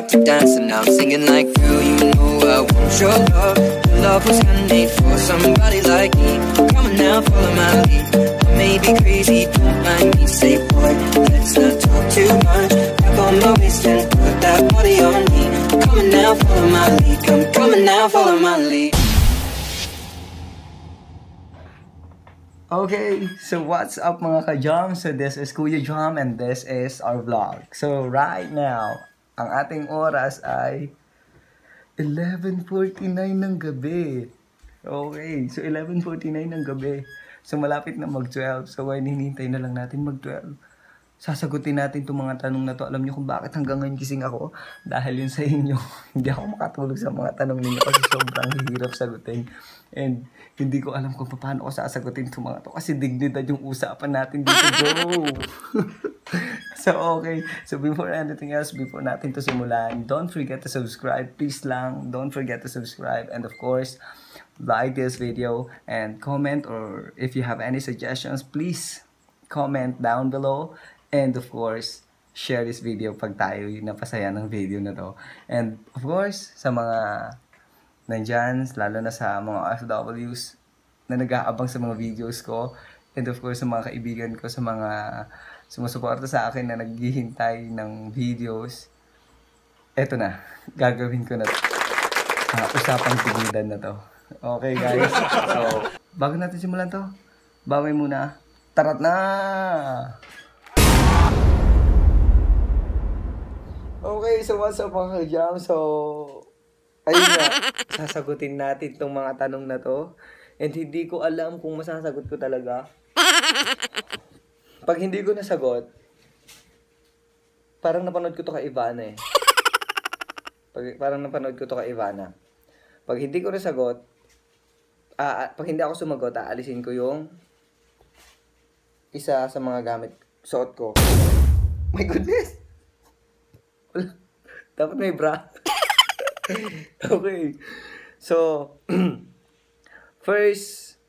start to dance, and I'm singing like, girl, you know I want your love. Your love was handmade for somebody like me. Come on now, follow my lead. I may be crazy, don't mind me. Say, boy, let's not talk too much. Grab on my waist and put that body on me. Come on now, follow my lead. Come on now, follow my lead. Okay, so what's up mga ka-Jom? So this is Kuya Jom and this is our vlog. So right now, ang ating oras ay 11:49 ng gabi. Okay, so 11:49 ng gabi. So malapit na mag-12. So ngayon hinihintay na lang natin mag-12. Sasagutin natin itong mga tanong na to. Alam niyo kung bakit hanggang ngayon gising ako? Dahil yun sa inyo. Hindi ako makatulog sa mga tanong ninyo kasi sobrang hirap sagutin. And hindi ko alam kung paano ko sasagutin itong mga to. Kasi dignidad yung usapan natin dito, bro. So okay. So before anything else, before natin to simulan, don't forget to subscribe. Please lang, don't forget to subscribe. And of course, like this video and comment, or if you have any suggestions, please comment down below. And of course, share this video pag tayo napasaya ng video na to. And of course, sa mga nandyan, lalo na sa mga OFWs na nag-aabang sa mga videos ko. And of course, sa mga kaibigan ko, sa mga sumusuporta sa akin na naghihintay ng videos. Eto na, gagawin ko na to. Usapang tigilan na to. Okay guys, so bago natin simulan to, baway muna. Tarat na! Okay, so what's up mga ka-Jom? So, ayun nga, sasagutin natin itong mga tanong na to. And hindi ko alam kung masasagot ko talaga. Pag hindi ko nasagot, parang napanood ko to kay Ivana eh. Parang napanood ko to kay Ivana. Pag hindi ko nasagot, pag hindi ako sumagot, aalisin ko yung isa sa mga gamit suot ko. My goodness! Dapat may bra. Okay. So, first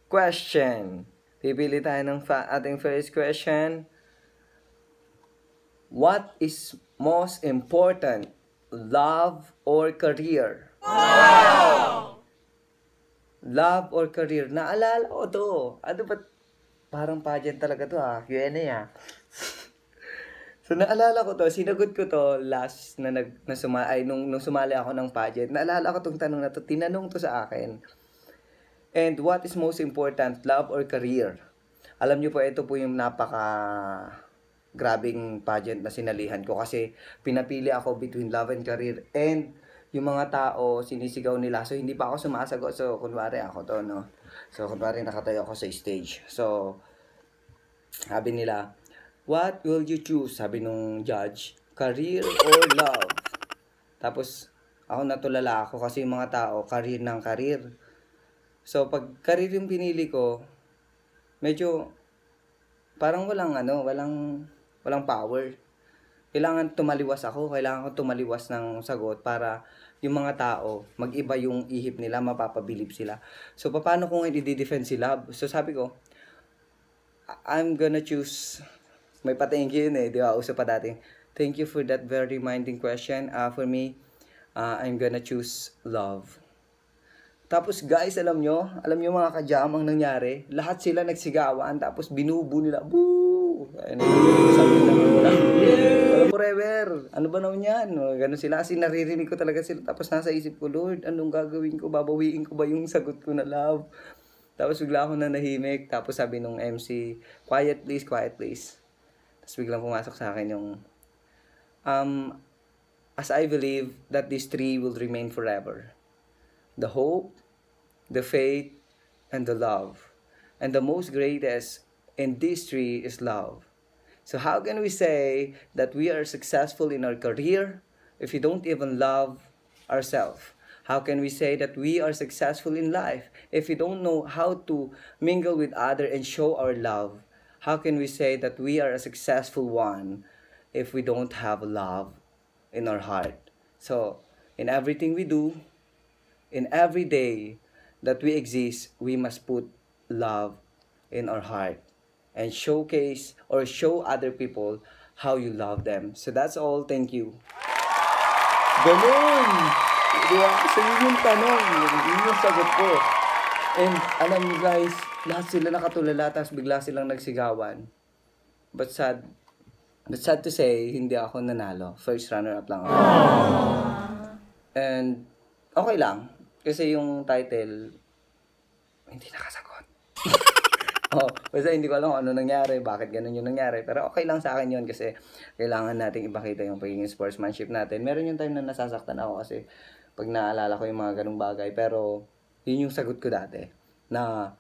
question. Pipili tayo ng ating first question. What is most important? Love or career? Wow! Love or career? Naalala ko to. Ano ba? Parang pageant talaga to Q&A So naalala ko to, sinagot ko to last na nung sumali ako ng pageant. Naalala ko tong tanong na to, tinanong to sa akin. And what is most important, love or career? Alam niyo po, ito po yung grabing pageant na sinalihan ko kasi pinapili ako between love and career. And yung mga tao, sinisigaw nila. So hindi pa ako sumasagot. So kunwari ako to, no? So kunwari nakatayo ako sa stage. So sabi nila, what will you choose? Sabi nung judge, career or love? Tapos, ako natulala ako kasi yung mga tao, career ng career. So, pag career yung pinili ko, medyo, parang walang power. Kailangan tumaliwas ako, kailangan ko tumaliwas ng sagot para yung mga tao, mag-iba yung ihip nila, mapapabilib sila. So, paano kung i-defend si love? So, sabi ko, I'm gonna choose. May pa-thank you yun di ba? Uso pa dati. Thank you for that very reminding question. For me, I'm gonna choose love. Tapos guys, alam nyo mga ka-Jom ang nangyari. Lahat sila nagsigawan, tapos binubu nila. Boo! Ayun, sabi nila, forever. Ano ba naman yan? Ganun sila. Kasi naririnig ko talaga sila. Tapos nasa isip ko, Lord, anong gagawin ko? Babawiin ko ba yung sagot ko na love? Tapos bigla ako na nahimik. Tapos sabi nung MC, quiet please, quiet please. Tapos biglang pumasok sa akin yung, as I believe that these three will remain forever. The hope, the faith, and the love. And the most greatest in these three is love. So how can we say that we are successful in our career if we don't even love ourselves? How can we say that we are successful in life if we don't know how to mingle with others and show our love? How can we say that we are a successful one if we don't have love in our heart? So, in everything we do, in every day that we exist, we must put love in our heart and showcase or show other people how you love them. So that's all. Thank you. Ganun! Diba? So yun yung tanong, yun yung sagot ko. And alam niyo guys, lahat sila nakatulala, tapos bigla silang nagsigawan. But sad to say, hindi ako nanalo. First runner-up lang ako. And okay lang. Kasi yung title, hindi nakasagot. Basta hindi ko alam kung ano nangyari, bakit ganun yung nangyari. Pero okay lang sa akin yun kasi kailangan nating ipakita yung pagiging sportsmanship natin. Meron yung time na nasasaktan ako kasi pag naalala ko yung mga ganung bagay. Pero yun yung sagot ko dati. Na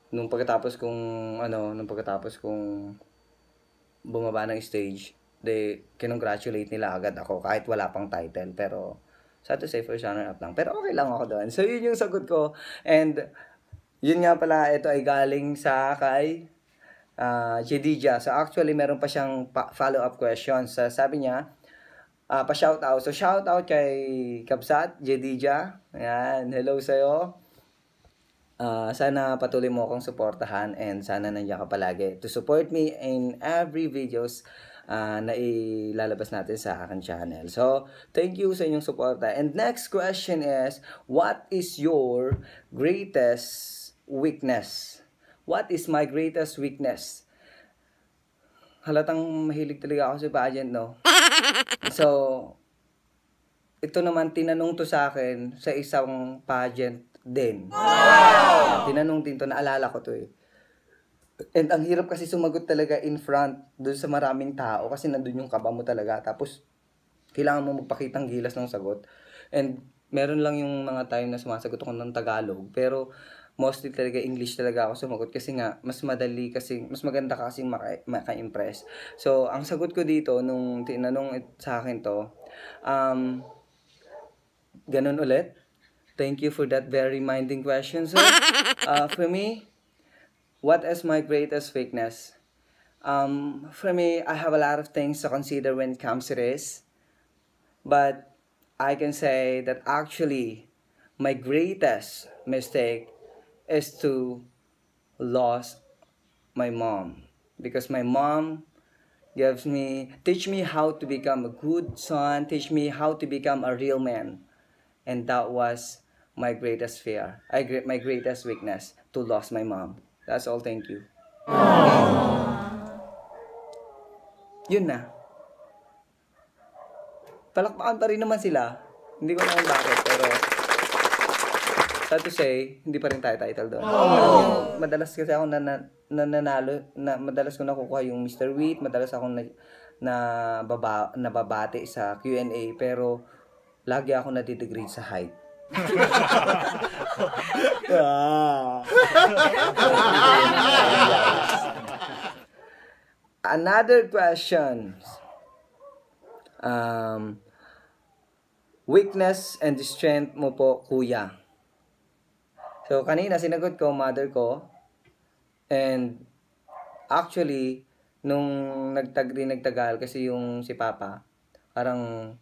nung pagkatapos kong bumaba ng stage, kinongratulate nila agad ako kahit wala pang title. Pero sad to say, first runner-up lang. Pero okay lang ako doon. So yun yung sagot ko. And yun nga pala, ito ay galing sa kay Jedija. So actually, meron pa siyang follow-up questions. So, sabi niya, pa-shoutout. So shoutout kay Kabsat, Jedija. Ayan, hello sa'yo. Sana patuloy mo akong suportahan and sana nandiyan ka palagi to support me in every videos na ilalabas natin sa akin channel. So, thank you sa inyong suporta. And next question is, what is your greatest weakness? What is my greatest weakness? Halatang mahilig talaga ako sa pageant, no? So, ito naman, tinanong to sa akin sa isang pageant din. Tinanong din to, naalala ko to eh. And ang hirap kasi sumagot talaga in front doon sa maraming tao kasi nandun yung kaba mo talaga. Tapos, kailangan mo magpakitang gilas ng sagot. And meron lang yung mga time na sumasagot ako ng Tagalog. Pero, mostly talaga English talaga ako sumagot kasi nga mas madali kasi mas maganda kasi maka-impress. So, ang sagot ko dito nung tinanong sa akin to, ganun ulit. Thank you for that very minding question. So, for me, what is my greatest weakness? For me, I have a lot of things to consider when it comes to this. But I can say that actually, my greatest mistake is to lose my mom. Because my mom teach me how to become a good son, teach me how to become a real man. And that was my greatest fear, my greatest weakness, to lose my mom. That's all, thank you. Yun na. Palakpakan pa rin naman sila. Hindi ko naman bakit, pero sad to say, hindi pa rin tayo title doon. Madalas kasi ako nanalo, madalas ko nakukuha yung Mr. Wheat, madalas ako nababati sa Q&A, pero lagi ako nadidegrade sa height. Another question. Weakness and strength mo po, kuya. So, kanina sinagot ko, mother ko. And, actually, nung nagtagal kasi yung si Papa, parang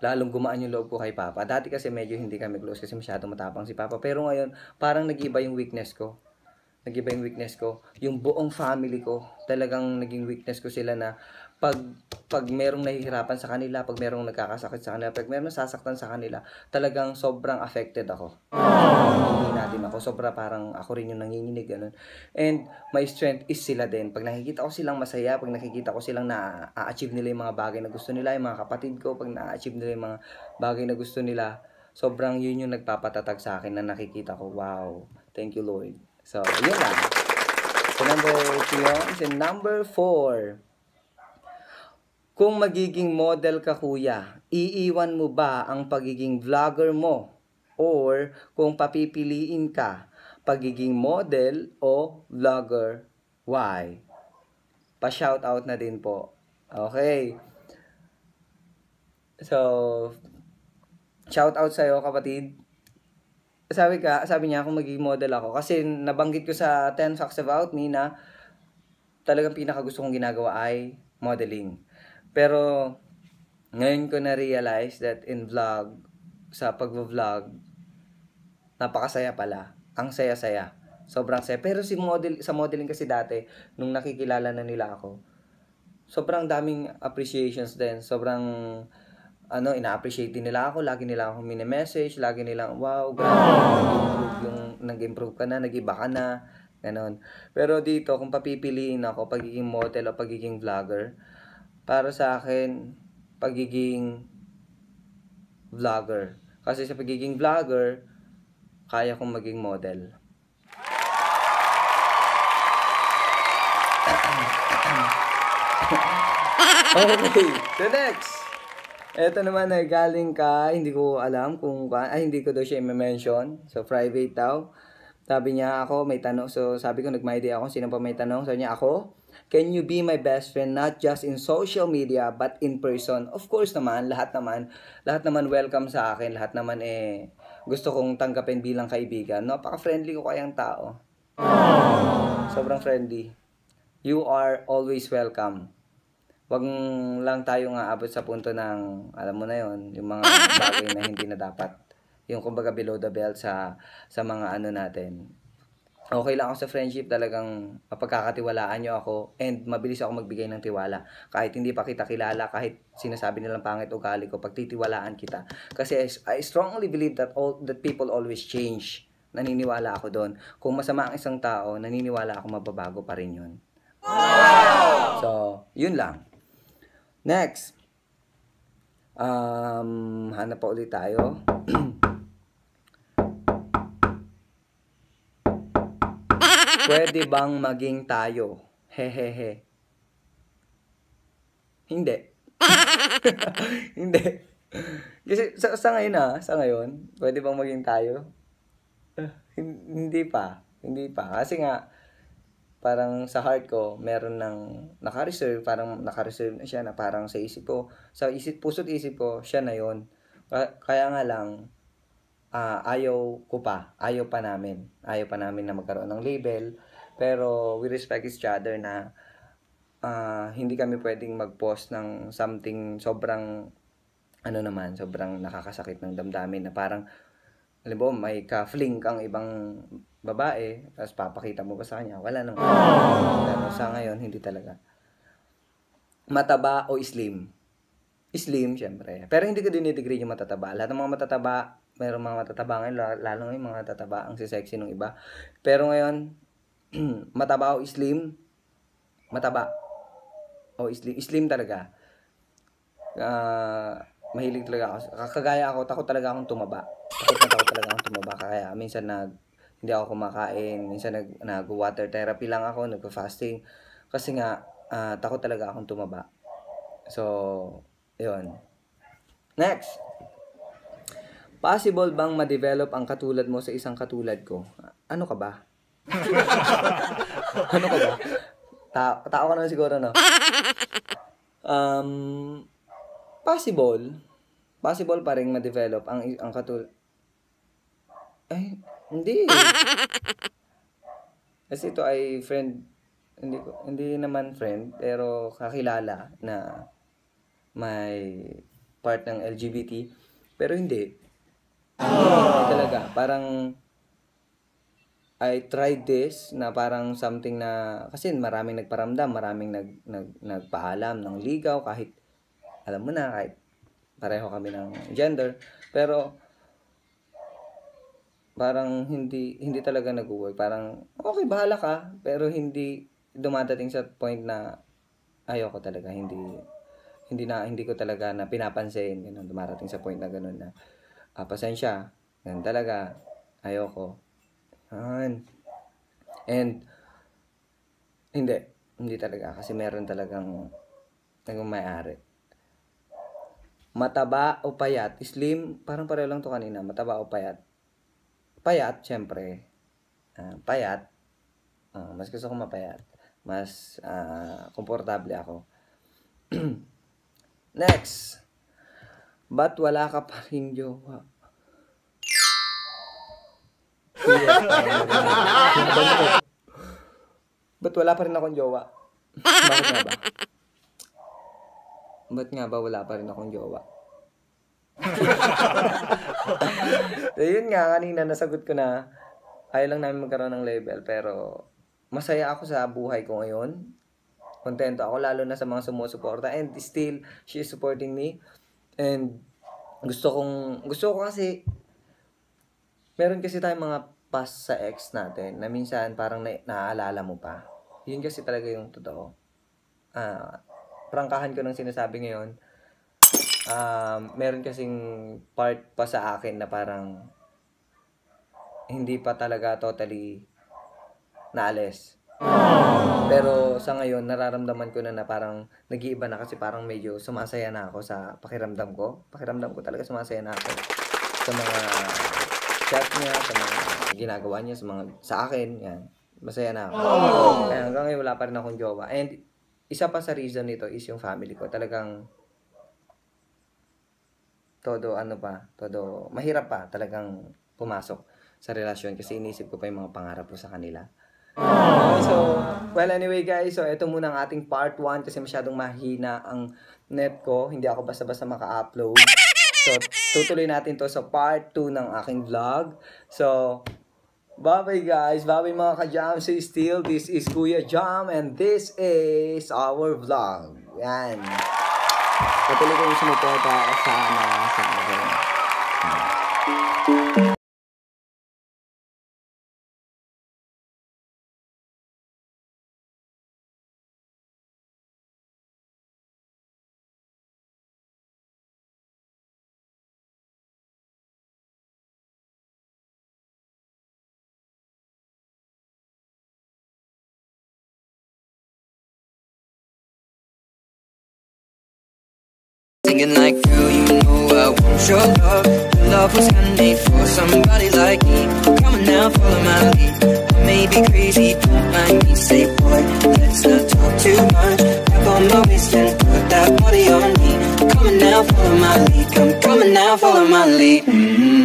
lalong gumaan yung loob ko kay Papa. Dati kasi medyo hindi kami close kasi masyado matapang si Papa. Pero ngayon, parang nag-iba yung weakness ko. Nag-iba yung weakness ko. Yung buong family ko, talagang naging weakness ko sila na pag merong nahihirapan sa kanila, pag merong nagkakasakit sa kanila, pag merong sasaktan sa kanila, talagang sobrang affected ako. Hindi natin ako. Sobra parang ako rin yung nanginginig. Ganun. And my strength is sila din. Pag nakikita ko silang masaya, pag nakikita ko silang na-achieve nila yung mga bagay na gusto nila, yung mga kapatid ko, pag na-achieve nila yung mga bagay na gusto nila, sobrang yun yung nagpapatatag sa akin na nakikita ko, wow, thank you Lord. So, yun lang. So, number 2 yun. So, number 4. Kung magiging model ka, kuya, iiwan mo ba ang pagiging vlogger mo? Or kung papipiliin ka, pagiging model o vlogger, why? Pa-shoutout na din po. Okay. So, shoutout sa'yo, kapatid. Sabi niya kung magiging model ako. Kasi nabanggit ko sa 10 Facts About Me na talagang pinakagusto kong ginagawa ay modeling. Pero ngayon ko na-realize that in vlog, sa pag-vlog, napakasaya pala. Ang saya-saya. Sobrang saya. Pero sa modeling kasi dati, nung nakikilala na nila ako, sobrang daming appreciations din. Sobrang ina-appreciate din nila ako, lagi nila akong mini-message, lagi nilang, wow, grabe, nag-improve ka na, nag-iba ka na, ganon. Pero dito, kung papipiliin ako, pagiging model o pagiging vlogger, para sa akin, pagiging vlogger. Kasi sa pagiging vlogger, kaya kong maging model. Okay, so next. Ito naman ay galing ka, hindi ko alam kung, hindi ko daw siya i-mention. So, private daw. Sabi niya ako, may tanong. So, sabi ko, nag-my day ako. Sino pa may tanong? Sabi niya ako, can you be my best friend not just in social media but in person? Of course naman, lahat naman welcome sa akin. Lahat naman gusto kong tanggapin bilang kaibigan. Napaka-friendly ko kayang tao. Sobrang friendly. You are always welcome. Wag lang tayo nga abot sa punto ng, alam mo na yon, yung mga bagay na hindi na dapat. Yung kumbaga below the belt sa mga natin. Okay lang ako sa friendship, talagang mapagkakatiwalaan nyo ako and mabilis ako magbigay ng tiwala. Kahit hindi pa kita kilala, kahit sinasabi nilang pangit ugali ko, pagtitiwalaan kita. Kasi I strongly believe that people always change. Naniniwala ako doon. Kung masama ang isang tao, naniniwala ako mababago pa rin yun. So, yun lang. Next. Hanap pa ulit tayo. Pwede bang maging tayo? Hehehe. Hindi. Hindi. Kasi sa ngayon, pwede bang maging tayo? Hindi pa. Kasi nga, parang sa heart ko, meron ng naka-reserve na siya na parang sa isip ko, puso't isip ko, siya na yon. Kaya nga lang, ayaw pa namin na magkaroon ng label, pero we respect each other na hindi kami pwedeng mag-post ng something sobrang, sobrang nakakasakit ng damdamin na parang, alam mo, may ka-fling kang ibang babae, tapos papakita mo ba sa kanya? Wala naman. Pero sa ngayon, hindi talaga. Mataba o slim? Slim, syempre. Pero hindi ko dinidegrade yung matataba. Lahat ng mga matataba, mayroong mga matataba ngayon, lalo yung mga matataba, ang sexy ng iba. Pero ngayon, mataba o slim? Mataba. O slim? Slim talaga. Mahilig talaga ako. Kagaya ako, takot talaga akong tumaba. Takot talaga akong tumaba. Kaya minsan hindi ako kumakain. Minsan nag-water therapy lang ako, nag-fasting. Kasi nga, takot talaga akong tumaba. So, yun. Next. Possible bang ma-develop ang katulad mo sa isang katulad ko? Ano ka ba? Ano ka ba? Tao ka naman siguro, no? Possible pa rin ma-develop ang katulad. Ay, hindi. Kasi ito ay friend, hindi naman friend, pero kakilala na may part ng LGBT. Pero hindi. Hindi talaga. Parang I tried this na parang something na, kasi maraming nagparamdam, maraming nagpaalam ng ligaw, kahit alam mo na, kahit pareho kami ng gender. Pero parang hindi talaga nag-work. Parang, okay, bahala ka. Pero hindi dumadating sa point na ayoko talaga. Hindi ko talaga na pinapansin. Ganun, dumarating sa point na ganun na, pasensya. Ganun talaga. Ayoko. And, hindi talaga. Kasi meron talagang may-ari. Mataba o payat? Slim, parang pareho lang to kanina. Mataba o payat? Payat, syempre. Payat. Mas gusto ko mapayat. Mas komportable ako. Next. Ba't wala ka pa rin jowa? Ba't wala pa rin akong jowa? Bakit nga ba? Ba't nga ba wala pa rin akong jowa? So, yun nga, kanina nasagot ko na ayaw lang namin magkaroon ng label, pero masaya ako sa buhay ko ngayon. Kontento ako, lalo na sa mga sumusuporta, and still, she is supporting me. And gusto ko kasi, meron kasi tayong mga past sa ex natin na minsan parang naaalala mo pa. Yun kasi talaga yung totoo. Prangkahan ko ng sinasabi ngayon. Meron kasing part pa sa akin na parang hindi pa talaga totally naalis. Pero sa ngayon, nararamdaman ko na parang nag-iiba na kasi parang medyo sumasaya na ako sa pakiramdam ko. Pakiramdam ko talaga sumasaya na ako sa mga chat niya, sa mga ginagawa niya, sa akin, yan. Masaya na ako. Kaya hanggang ngayon wala pa rin akong jowa. And isa pa sa reason nito is yung family ko. Talagang todo mahirap pa talagang pumasok sa relasyon kasi inisip ko pa yung mga pangarap ko sa kanila. So, well anyway guys, so ito muna ang ating part 1 kasi masyadong mahina ang net ko. Hindi ako basta-basta maka-upload. So, tutuloy natin to sa part 2 ng aking vlog. So, bye-bye guys. Bye-bye mga ka-Jam. Stay still. This is Kuya Jam and this is our vlog. Yan. Patuloy ko yung sumuporta sana sa akin. Singing like, girl, you know I want your love. Your love was handmade for somebody like me. Come on now, follow my lead. I may be crazy, don't mind me. Say, boy, let's not talk too much. Grab on my waist and put that body on me. Come on now, follow my lead. Come on now, follow my lead.